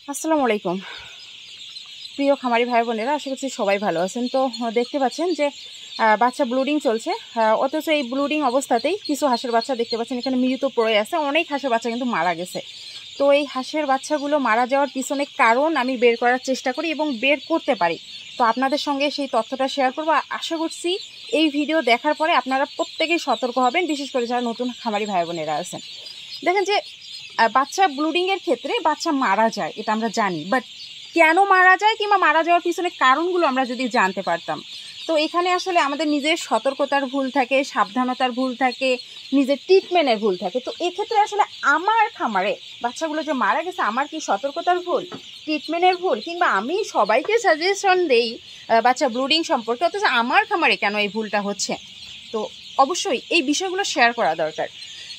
আসসালামু আলাইকুম প্রিয় খামারি ভাই বোনেরা, আশা করছি সবাই ভালো আছেন। তো দেখতে পাচ্ছেন যে বাচ্চা ব্লুডিং চলছে, অথচ এই ব্লুডিং অবস্থাতেই কিছু হাঁসের বাচ্চা দেখতে পাচ্ছেন এখানে মৃত পড়ে আছে। অনেক হাঁসের বাচ্চা কিন্তু মারা গেছে। তো এই হাঁসের বাচ্চাগুলো মারা যাওয়ার পিছনে কারণ আমি বের করার চেষ্টা করি এবং বের করতে পারি। তো আপনাদের সঙ্গে সেই তথ্যটা শেয়ার করবো। আশা করছি এই ভিডিও দেখার পরে আপনারা প্রত্যেকেই সতর্ক হবেন, বিশেষ করে যারা নতুন খামারি ভাই বোনেরা আছেন। দেখেন যে বাচ্চা ব্লুডিংয়ের ক্ষেত্রে বাচ্চা মারা যায়, এটা আমরা জানি, বাট কেন মারা যায় কিংবা মারা যাওয়ার পিছনে কারণগুলো আমরা যদি জানতে পারতাম। তো এখানে আসলে আমাদের নিজের সতর্কতার ভুল থাকে, সাবধানতার ভুল থাকে, নিজের ট্রিটমেন্টের ভুল থাকে। তো এক্ষেত্রে আসলে আমার খামারে বাচ্চাগুলো যে মারা গেছে, আমার কি সতর্কতার ভুল, ট্রিটমেন্টের ভুল, কিংবা আমি সবাইকে সাজেশন দেই বাচ্চা ব্লুডিং সম্পর্কে, অথচ আমার খামারে কেন এই ভুলটা হচ্ছে? তো অবশ্যই এই বিষয়গুলো শেয়ার করা দরকার।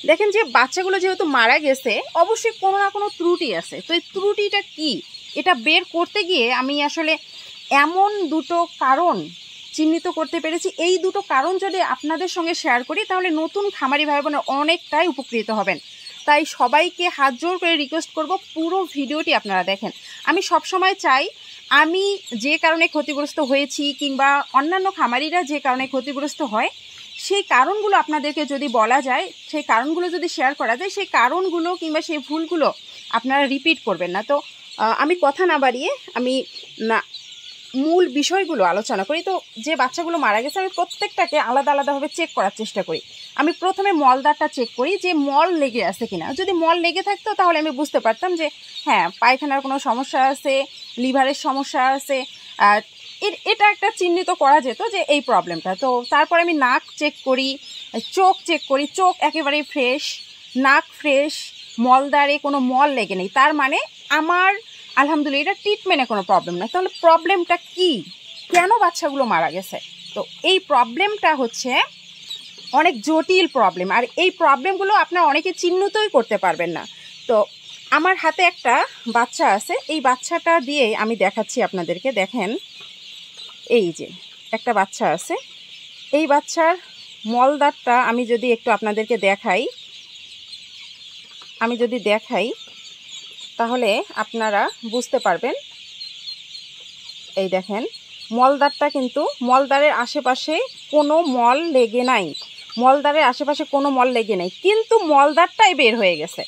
দেখেন যে বাচ্চাগুলো যেহেতু মারা গেছে, অবশ্যই কোনো না কোনো ত্রুটি আছে। তো এই ত্রুটিটা কি, এটা বের করতে গিয়ে আমি আসলে এমন দুটো কারণ চিহ্নিত করতে পেরেছি। এই দুটো কারণ যদি আপনাদের সঙ্গে শেয়ার করি, তাহলে নতুন খামারি ভাই বোনের অনেকটাই উপকৃত হবেন। তাই সবাইকে হাত জোর করে রিকোয়েস্ট করব, পুরো ভিডিওটি আপনারা দেখেন। আমি সবসময় চাই আমি যে কারণে ক্ষতিগ্রস্ত হয়েছি কিংবা অন্যান্য খামারিরা যে কারণে ক্ষতিগ্রস্ত হয়, সেই কারণগুলো আপনাদেরকে যদি বলা যায়, সেই কারণগুলো যদি শেয়ার করা যায়, সেই কারণগুলো কিংবা সেই ভুলগুলো আপনারা রিপিট করবেন না। তো আমি কথা না বাড়িয়ে আমি মূল বিষয়গুলো আলোচনা করি। তো যে বাচ্চাগুলো মারা গেছে, আমি প্রত্যেকটাকে আলাদা আলাদাভাবে চেক করার চেষ্টা করি। আমি প্রথমে মলদারটা চেক করি যে মল লেগে আছে কিনা। যদি মল লেগে থাকতো তাহলে আমি বুঝতে পারতাম যে হ্যাঁ, পায়খানার কোনো সমস্যা আছে, লিভারের সমস্যা আছে, এটা একটা চিহ্নিত করা যেত যে এই প্রবলেমটা। তো তারপর আমি নাক চেক করি, চোখ চেক করি, চোখ একেবারে ফ্রেশ, নাক ফ্রেশ, মলদারে কোনো মল লেগে নেই, তার মানে আমার আলহামদুলিল্লাহ এটা ট্রিটমেন্টে কোনো প্রবলেম না। তাহলে প্রবলেমটা কি, কেন বাচ্চাগুলো মারা গেছে? তো এই প্রবলেমটা হচ্ছে অনেক জটিল প্রবলেম, আর এই প্রবলেমগুলো আপনারা অনেকে চিহ্নিতই করতে পারবেন না। তো আমার হাতে একটা বাচ্চা আছে, এই বাচ্চাটা দিয়ে আমি দেখাচ্ছি আপনাদেরকে। দেখেন, এই যে একটা বাচ্চা আছে, এই বাচ্চার মলদারটা আমি যদি একটু আপনাদেরকে দেখাই, তাহলে আপনারা বুঝতে পারবেন। এই দেখেন, মলদারটা কিন্তু মলদারের আশেপাশে কোনো মল লেগে নাই, কিন্তু মলদারটাই বের হয়ে গেছে।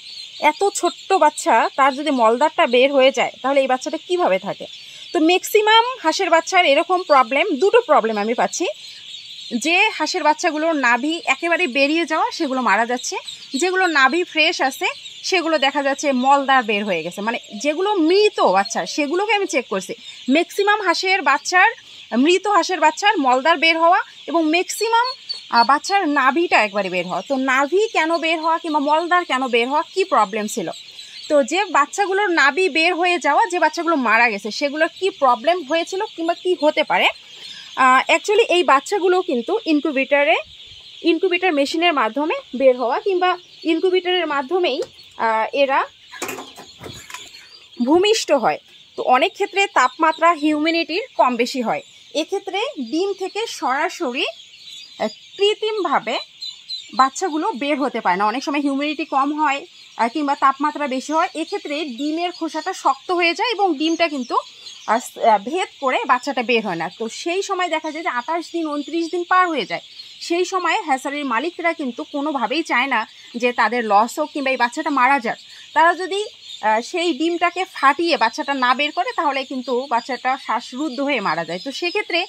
এত ছোট্ট বাচ্চা, তার যদি মলদারটা বের হয়ে যায় তাহলে এই বাচ্চাটা কিভাবে থাকে? তো ম্যাক্সিমাম হাঁসের বাচ্চার এরকম প্রবলেম, দুটো প্রবলেম আমি পাচ্ছি। যে হাঁসের বাচ্চাগুলোর নাভি একেবারে বেরিয়ে যাওয়া, সেগুলো মারা যাচ্ছে। যেগুলো নাভি ফ্রেশ আছে সেগুলো দেখা যাচ্ছে মলদার বের হয়ে গেছে। মানে যেগুলো মৃত বাচ্চা সেগুলোকে আমি চেক করছি। ম্যাক্সিমাম মৃত হাঁসের বাচ্চার মলদার বের হওয়া এবং ম্যাক্সিমাম বাচ্চার নাভিটা একবারে বের হওয়া। তো নাভি কেন বের হওয়া কিংবা মলদার কেন বের হওয়া, কি প্রবলেম ছিল? তো যে বাচ্চাগুলোর নাভি বের হয়ে যাওয়া, যে বাচ্চাগুলো মারা গেছে, সেগুলোর কি প্রবলেম হয়েছিল কিংবা কি হতে পারে? অ্যাকচুয়ালি এই বাচ্চাগুলো কিন্তু ইনকিউবেটর মেশিনের মাধ্যমে বের হওয়া কিংবা ইনকিউবেটরের মাধ্যমেই এরা ভূমিষ্ঠ হয়। তো অনেক ক্ষেত্রে তাপমাত্রা, হিউমিডিটির কম বেশি হয়। এক্ষেত্রে ডিম থেকে সরাসরি কৃত্রিমভাবে বাচ্চাগুলো বের হতে পারে না। অনেক সময় হিউমিডিটি কম হয় কিংবা তাপমাত্রা বেশি হয়, এক্ষেত্রে ডিমের খোসাটা শক্ত হয়ে যায় এবং ডিমটা কিন্তু ভেদ করে বাচ্চাটা বের হয় না। তো সেই সময় দেখা যায় যে 28 দিন 29 দিন পার হয়ে যায়। সেই সময় হ্যাচারির মালিকরা কিন্তু কোনোভাবেই চায় না যে তাদের লস হোক কিংবা এই বাচ্চাটা মারা যাক। তারা যদি সেই ডিমটাকে ফাটিয়ে বাচ্চাটা না বের করে, তাহলে কিন্তু বাচ্চাটা শ্বাসরুদ্ধ হয়ে মারা যায়। তো সেক্ষেত্রে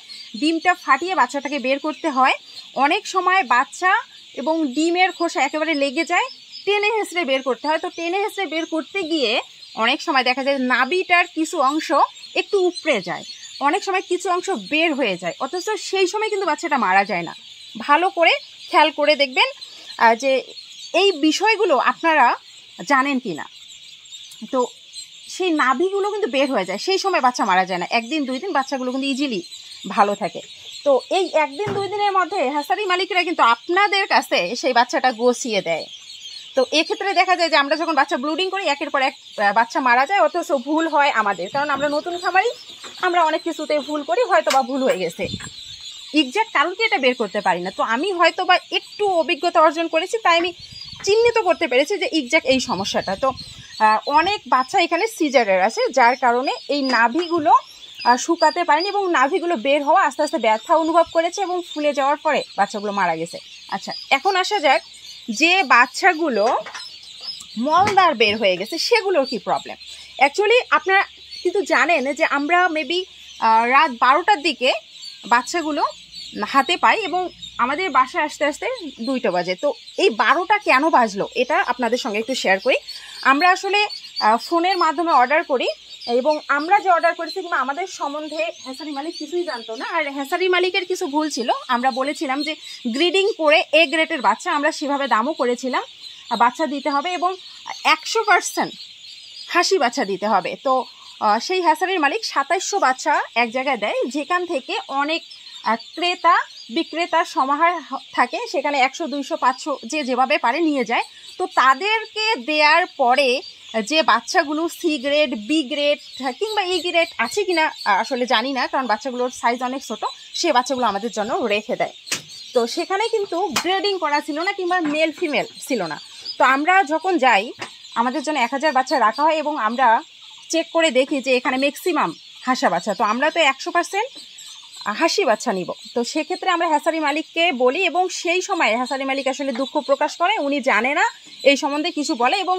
ডিমটা ফাটিয়ে বাচ্চাটাকে বের করতে হয়। অনেক সময় বাচ্চা এবং ডিমের খোসা একেবারে লেগে যায়, টেনে হেঁচড়ে বের করতে হয়। তো টেনে হেঁচড়ে বের করতে গিয়ে অনেক সময় দেখা যায় নাভিটার কিছু অংশ একটু উপড়ে যায়, অনেক সময় কিছু অংশ বের হয়ে যায়, অথচ সেই সময় কিন্তু বাচ্চাটা মারা যায় না। ভালো করে খেয়াল করে দেখবেন যে এই বিষয়গুলো আপনারা জানেন কি না। তো সেই নাভিগুলো কিন্তু বের হয়ে যায়, সেই সময় বাচ্চা মারা যায় না। 1 দিন 2 দিন বাচ্চাগুলো কিন্তু ইজিলি ভালো থাকে। তো এই 1 দিন 2 দিনের মধ্যে হ্যাচারি মালিকরা কিন্তু আপনাদের কাছে সেই বাচ্চাটা গছিয়ে দেয়। তো এক্ষেত্রে দেখা যায় যে আমরা যখন বাচ্চা ব্লুডিং করি, একের পর এক বাচ্চা মারা যায়, অথচ ভুল হয় আমাদের, কারণ আমরা নতুন খামারি, আমরা অনেক কিছুতে ভুল করি, হয়তো বা ভুল হয়ে গেছে, এক্সাক্ট কারণকে এটা বের করতে পারি না। তো আমি হয়তো বা একটু অভিজ্ঞতা অর্জন করেছি, তাই আমি চিহ্নিত করতে পেরেছি যে এক্সাক্ট এই সমস্যাটা। তো অনেক বাচ্চা এখানে সিজারের আছে, যার কারণে এই নাভিগুলো শুকাতে পারেনি এবং নাভিগুলো বের হওয়া আস্তে আস্তে ব্যথা অনুভব করেছে এবং ফুলে যাওয়ার পরে বাচ্চাগুলো মারা গেছে। আচ্ছা, এখন আসা যাক যে বাচ্চাগুলো মলদার বের হয়ে গেছে সেগুলোর কি প্রবলেম। অ্যাকচুয়ালি আপনারা কিন্তু জানেন যে আমরা মেবি রাত 12টার দিকে বাচ্চাগুলো হাতে পাই এবং আমাদের বাসায় আসতে আসতে 2টা বাজে। তো এই 12টা কেন বাজলো এটা আপনাদের সঙ্গে একটু শেয়ার করি। আমরা আসলে ফোনের মাধ্যমে অর্ডার করি এবং আমরা যে অর্ডার করেছি কিংবা আমাদের সম্বন্ধে হ্যাসারি মালিক কিছুই জানতো না। আর হ্যাসারি মালিকের কিছু ভুল ছিল, আমরা বলেছিলাম যে গ্রিডিং করে এ গ্রেডের বাচ্চা, আমরা সেভাবে দামও করেছিলাম বাচ্চা দিতে হবে এবং 100% হাসি বাচ্চা দিতে হবে। তো সেই হ্যাসারির মালিক 2700 বাচ্চা এক জায়গায় দেয়, যেখান থেকে অনেক ক্রেতা বিক্রেতার সমাহার থাকে, সেখানে 100, 200, 500 যে যেভাবে পারে নিয়ে যায়। তো তাদেরকে দেওয়ার পরে যে বাচ্চাগুলো সি গ্রেড, বি গ্রেড কিংবা ই গ্রেড আছে কিনা আসলে জানি না, কারণ বাচ্চাগুলোর সাইজ অনেক ছোট, সে বাচ্চাগুলো আমাদের জন্য রেখে দেয়। তো সেখানে কিন্তু গ্রেডিং করা ছিল না কিংবা মেল ফিমেল ছিল না। তো আমরা যখন যাই আমাদের জন্য 1000 বাচ্চা রাখা হয় এবং আমরা চেক করে দেখি যে এখানে ম্যাক্সিমাম হাসা বাচ্চা, তো আমরা তো 100% হাসি বাচ্চা নিব। তো সেক্ষেত্রে আমরা হ্যাসারি মালিককে বলি এবং সেই সময় হ্যাসারি মালিক আসলে দুঃখ প্রকাশ করে, উনি জানে না এই সম্বন্ধে কিছু বলে এবং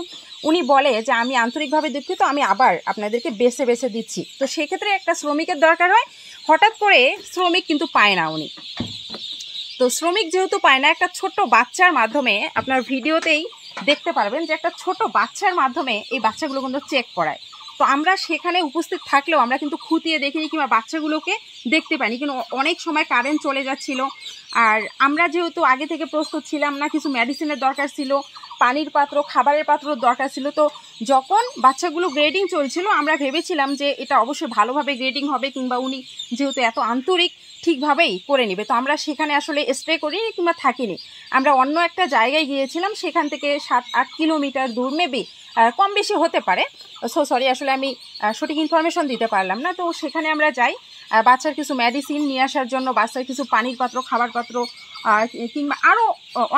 উনি বলে যে আমি আন্তরিকভাবে দুঃখিত, আমি আবার আপনাদেরকে বেছে বেছে দিচ্ছি। তো সেক্ষেত্রে একটা শ্রমিকের দরকার হয়, হঠাৎ করে শ্রমিক কিন্তু পায় না উনি। তো শ্রমিক যেহেতু পায় না, একটা ছোট্ট বাচ্চার মাধ্যমে আপনার ভিডিওতেই দেখতে পারবেন যে একটা ছোট বাচ্চার মাধ্যমে এই বাচ্চাগুলো কিন্তু চেক করায়। তো আমরা সেখানে উপস্থিত থাকলেও আমরা কিন্তু খুঁটিয়ে দেখিনি কিংবা বাচ্চাগুলোকে দেখতে পাইনি, কিন্তু অনেক সময় কারেন্ট চলে যাচ্ছিল। আর আমরা যেহেতু আগে থেকে প্রস্তুত ছিলাম না, কিছু মেডিসিনের দরকার ছিল, পানির পাত্র, খাবারের পাত্র দরকার ছিল। তো যখন বাচ্চাগুলো গ্রেডিং চলছিল আমরা ভেবেছিলাম যে এটা অবশ্যই ভালোভাবে গ্রেডিং হবে কিংবা উনি যেহেতু এত আন্তরিক ঠিকভাবেই করে নেবে। তো আমরা সেখানে আসলে স্টে করিনি কিংবা থাকিনি, আমরা অন্য একটা জায়গায় গিয়েছিলাম, সেখান থেকে 7-8 কিলোমিটার দূর, মেবি কম বেশি হতে পারে। সরি, আসলে আমি সঠিক ইনফরমেশন দিতে পারলাম না। তো সেখানে আমরা যাই বাচ্চার কিছু মেডিসিন নিয়ে আসার জন্য, বাচ্চার কিছু পানির পাত্র, খাবার পাত্র কিংবা আরও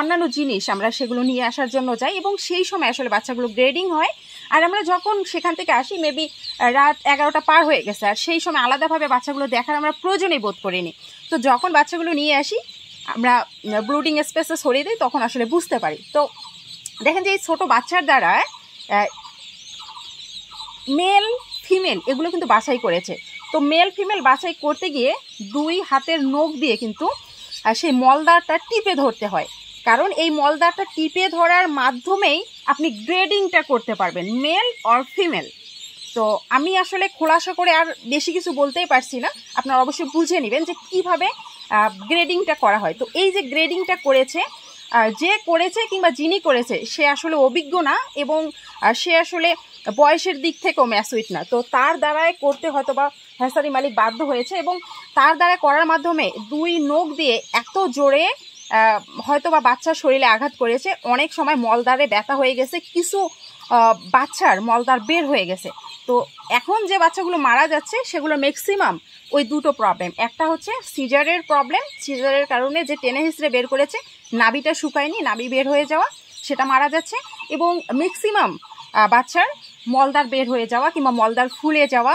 অন্যান্য জিনিস আমরা সেগুলো নিয়ে আসার জন্য যাই এবং সেই সময় আসলে বাচ্চাগুলো গ্রেডিং হয়। আর আমরা যখন সেখান থেকে আসি মেবি রাত 11টা পার হয়ে গেছে, আর সেই সময় আলাদাভাবে বাচ্চাগুলো দেখার আমরা প্রয়োজনই বোধ করিনি। তো যখন বাচ্চাগুলো নিয়ে আসি আমরা ব্রুডিং স্পেসে সরিয়ে দিই, তখন আসলে বুঝতে পারি। তো দেখেন যে এই ছোটো বাচ্চার দ্বারা মেল ফিমেল এগুলো কিন্তু বাছাই করেছে। তো মেল ফিমেল বাছাই করতে গিয়ে 2 হাতের নখ দিয়ে কিন্তু সেই মলদারটা টিপে ধরতে হয়, কারণ এই মলদারটা টিপে ধরার মাধ্যমেই আপনি গ্রেডিংটা করতে পারবেন মেল অর ফিমেল। তো আমি আসলে খোলাসা করে আর বেশি কিছু বলতেই পারছি না, আপনারা অবশ্যই বুঝে নেবেন যে কিভাবে গ্রেডিংটা করা হয়। তো এই যে গ্রেডিংটা করেছে, যে করেছে কিংবা যিনি করেছে সে আসলে অভিজ্ঞ না এবং সে আসলে বয়সের দিক থেকেও ম্যাচুইট না। তো তার দ্বারাই করতে হয়তো বা হ্যাসারি মালিক বাধ্য হয়েছে এবং তার দ্বারা করার মাধ্যমে 2 নখ দিয়ে এত জোরে হয়তো বা বাচ্চার শরীরে আঘাত করেছে, অনেক সময় মলদারে ব্যথা হয়ে গেছে, কিছু বাচ্চার মলদার বের হয়ে গেছে। তো এখন যে বাচ্চাগুলো মারা যাচ্ছে সেগুলো ম্যাক্সিমাম ওই 2টো প্রবলেম, একটা হচ্ছে সিজারের প্রবলেম, সিজারের কারণে যে টেনে হিসড়ে বের করেছে নাভিটা শুকায়নি, নাভি বের হয়ে যাওয়া, সেটা মারা যাচ্ছে এবং ম্যাক্সিমাম বাচ্চার মলদার বের হয়ে যাওয়া কিংবা মলদার ফুলে যাওয়া,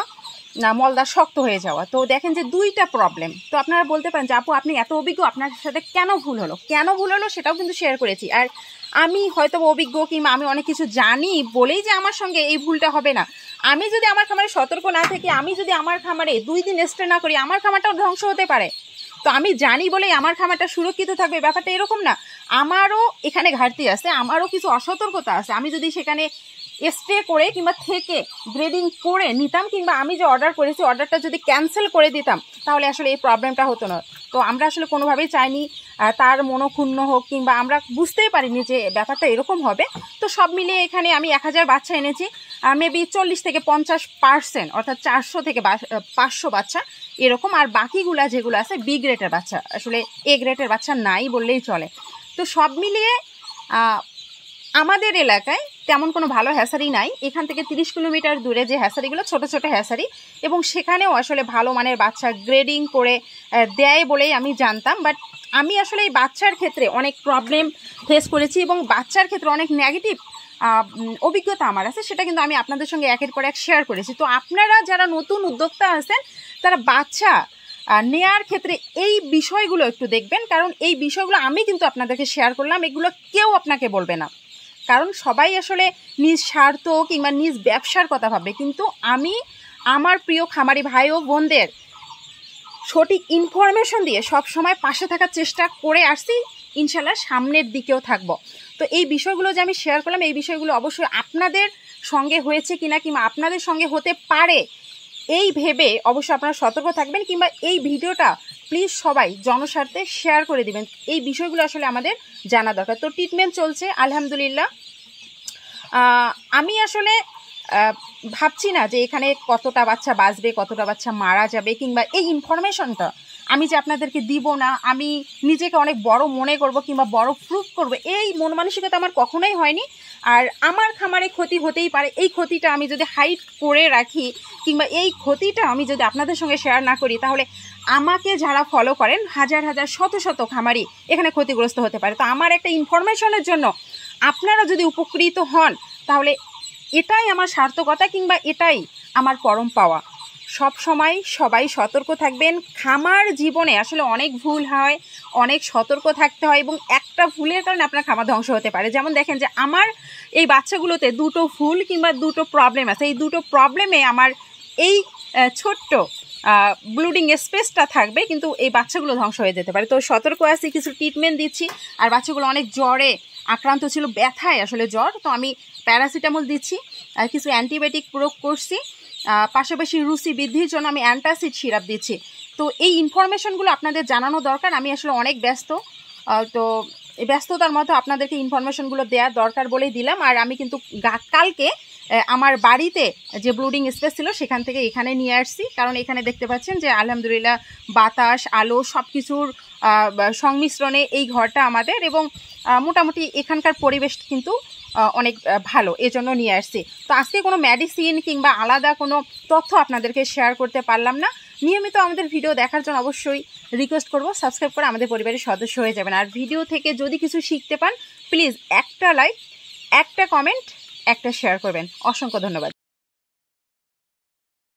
না মলদার শক্ত হয়ে যাওয়া। তো দেখেন যে 2টা প্রবলেম। তো আপনারা বলতে পারেন যে আপু আপনি এত অভিজ্ঞ, আপনার সাথে কেন ভুল হলো সেটাও কিন্তু শেয়ার করেছি। আর আমি হয়তো অভিজ্ঞ কিংবা আমি অনেক কিছু জানি বলেই যে আমার সঙ্গে এই ভুলটা হবে না। আমি যদি আমার খামারে সতর্ক না থাকি, আমি যদি আমার খামারে 2 দিন স্টে না করি, আমার খামারটাও ধ্বংস হতে পারে। তো আমি জানি বলেই আমার খামারটা সুরক্ষিত থাকবে, ব্যাপারটা এরকম না। আমারও এখানে ঘাটতি আছে, আমারও কিছু অসতর্কতা আছে। আমি যদি সেখানে স্টে করে কিংবা থেকে গ্রেডিং করে নিতাম কিংবা আমি যে অর্ডার করেছি অর্ডারটা যদি ক্যান্সেল করে দিতাম, তাহলে আসলে এই প্রবলেমটা হতো না। তো আমরা আসলে কোনোভাবেই চাইনি তার মনক্ষুণ্ণ হোক কিংবা আমরা বুঝতেই পারিনি যে ব্যাপারটা এরকম হবে। তো সব মিলিয়ে এখানে আমি 1000 বাচ্চা এনেছি, মেবি 40 থেকে 50% অর্থাৎ 400 থেকে 500 বাচ্চা এরকম। আর বাকিগুলা যেগুলো আছে বি গ্রেডের বাচ্চা, আসলে এ গ্রেডের বাচ্চা নাই বললেই চলে। তো সব মিলিয়ে আমাদের এলাকায় তেমন কোনো ভালো হ্যাসারি নাই। এখান থেকে 30 কিলোমিটার দূরে যে হ্যাসারিগুলো ছোট ছোট হ্যাসারি, এবং সেখানেও আসলে ভালো মানের বাচ্চা গ্রেডিং করে দেয় বলেই আমি জানতাম। বাট আমি আসলে এই বাচ্চার ক্ষেত্রে অনেক প্রবলেম ফেস করেছি এবং বাচ্চার ক্ষেত্রে অনেক নেগেটিভ অভিজ্ঞতা আমার আছে, সেটা কিন্তু আমি আপনাদের সঙ্গে একের পর এক শেয়ার করেছি। তো আপনারা যারা নতুন উদ্যোক্তা আছেন তারা বাচ্চা নেয়ার ক্ষেত্রে এই বিষয়গুলো একটু দেখবেন, কারণ এই বিষয়গুলো আমি কিন্তু আপনাদেরকে শেয়ার করলাম, এগুলো কেউ আপনাকে বলবে না, কারণ সবাই আসলে নিজ স্বার্থ কিংবা নিজ ব্যবসার কথা ভাববে। কিন্তু আমি আমার প্রিয় খামারি ভাই ও বোনদের সঠিক ইনফরমেশন দিয়ে সব সময় পাশে থাকার চেষ্টা করে আসছি, ইনশাল্লাহ সামনের দিকেও থাকবো। তো এই বিষয়গুলো যে আমি শেয়ার করলাম, এই বিষয়গুলো অবশ্যই আপনাদের সঙ্গে হয়েছে কিনা কিংবা আপনাদের সঙ্গে হতে পারে এই ভেবে অবশ্যই আপনারা সতর্ক থাকবেন, কিংবা এই ভিডিওটা প্লিজ সবাই জনস্বার্থে শেয়ার করে দিবেন। এই বিষয়গুলো আসলে আমাদের জানা দরকার। তো ট্রিটমেন্ট চলছে আলহামদুলিল্লাহ। আমি আসলে ভাবছি না যে এখানে কতটা বাচ্চা বাঁচবে, কতটা বাচ্চা মারা যাবে, কিংবা এই ইনফরমেশনটা আমি যে আপনাদেরকে দিব না, আমি নিজেকে অনেক বড় মনে করব কিংবা বড় প্রুফ করব, এই মন মানসিকতা আমার কখনোই হয়নি। আর আমার খামারে ক্ষতি হতেই পারে, এই ক্ষতিটা আমি যদি হাইড করে রাখি কিংবা এই ক্ষতিটা আমি যদি আপনাদের সঙ্গে শেয়ার না করি, তাহলে আমাকে যারা ফলো করেন হাজার হাজার শত শত খামারি এখানে ক্ষতিগ্রস্ত হতে পারে। তো আমার একটা ইনফরমেশনের জন্য আপনারা যদি উপকৃত হন, তাহলে এটাই আমার সার্থকতা কিংবা এটাই আমার পরম পাওয়া। সব সময় সবাই সতর্ক থাকবেন। খামার জীবনে আসলে অনেক ভুল হয়, অনেক সতর্ক থাকতে হয়, এবং একটা ভুলের কারণে আপনার খামার ধ্বংস হতে পারে। যেমন দেখেন যে আমার এই বাচ্চাগুলোতে দুটো ভুল কিংবা দুটো প্রবলেম আছে, এই দুটো প্রবলেমে আমার এই ছোট্ট ব্লিডিং স্পেসটা থাকবে, কিন্তু এই বাচ্চাগুলো ধ্বংস হয়ে যেতে পারে। তো সতর্ক আছি, কিছু ট্রিটমেন্ট দিচ্ছি। আর বাচ্চাগুলো অনেক জ্বরে আক্রান্ত ছিল, ব্যথায় আসলে জ্বর, তো আমি প্যারাসিটামল দিচ্ছি, আর কিছু অ্যান্টিবায়োটিক প্রয়োগ করছি, পাশাপাশি রুচি বৃদ্ধির জন্য আমি অ্যান্টাসিড সিরাপ দিচ্ছি। তো এই ইনফরমেশনগুলো আপনাদের জানানো দরকার। আমি আসলে অনেক ব্যস্ত, তো এই ব্যস্ততার মধ্যে আপনাদেরকে ইনফরমেশনগুলো দেওয়ার দরকার বলেই দিলাম। আর আমি কিন্তু কালকে আমার বাড়িতে যে ব্লিডিং স্পেস ছিল সেখান থেকে এখানে নিয়ে আসছি, কারণ এখানে দেখতে পাচ্ছেন যে আলহামদুলিল্লাহ বাতাস আলো সব কিছুর সংমিশ্রণে এই ঘরটা আমাদের, এবং মোটামুটি এখানকার পরিবেশ কিন্তু অনেক ভালো, এজন্য নিয়ে আসছি। তো আজকে কোনো মেডিসিন কিংবা আলাদা কোনো তথ্য আপনাদেরকে শেয়ার করতে পারলাম না। নিয়মিত আমাদের ভিডিও দেখার জন্য অবশ্যই রিকোয়েস্ট করব সাবস্ক্রাইব করে আমাদের পরিবারের সদস্য হয়ে যাবেন। আর ভিডিও থেকে যদি কিছু শিখতে পান, প্লিজ একটা লাইক, একটা কমেন্ট, একটা শেয়ার করবেন। অসংখ্য ধন্যবাদ।